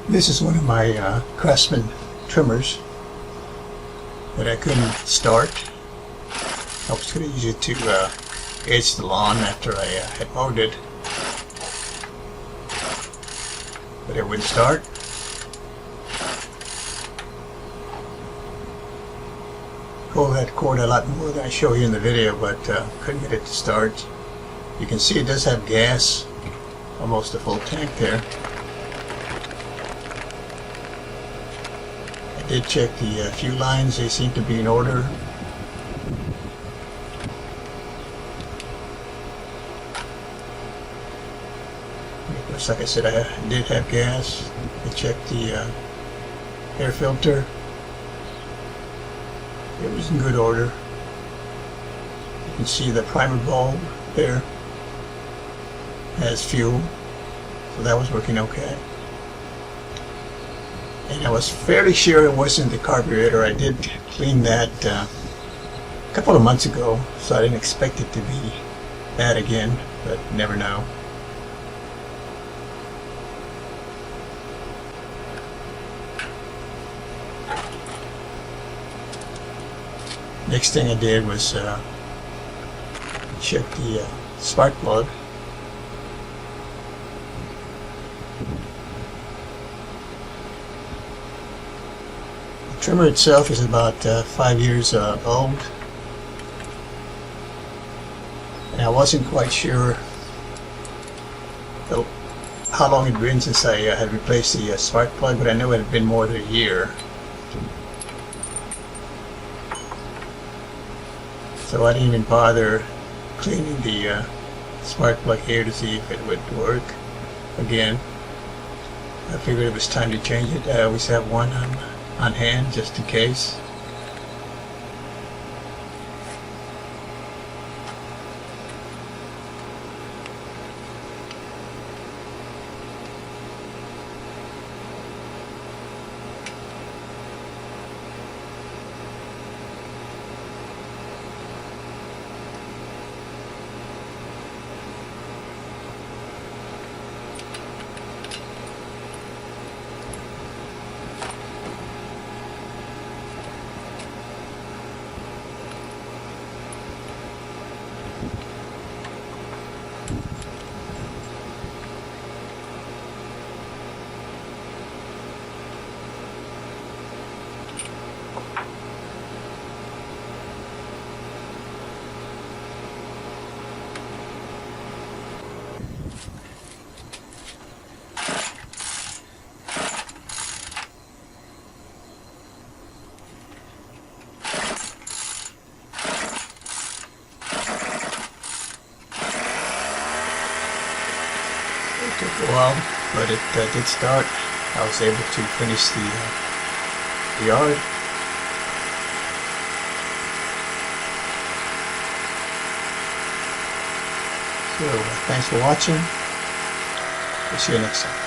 This is one of my Craftsman trimmers that I couldn't start. I was going to use it to edge the lawn after I had mowed it, but it wouldn't start. Pull that cord a lot more than I show you in the video, but couldn't get it to start. You can see it does have gas, almost a full tank there. I did check the fuel lines, they seem to be in order. Of course, like I said, I did have gas. I checked the air filter. It was in good order. You can see the primer bulb there has fuel, so that was working okay. And I was fairly sure it wasn't the carburetor. I did clean that a couple of months ago, so I didn't expect it to be bad again, but never know. Next thing I did was check the spark plug. The trimmer itself is about 5 years old, and I wasn't quite sure how long it had been since I had replaced the spark plug, but I knew it had been more than a year. So I didn't even bother cleaning the spark plug here to see if it would work again. I figured it was time to change it. I always have one on hand just in case. It took a while, but it did start. I was able to finish the yard. So thanks for watching. We'll see you next time.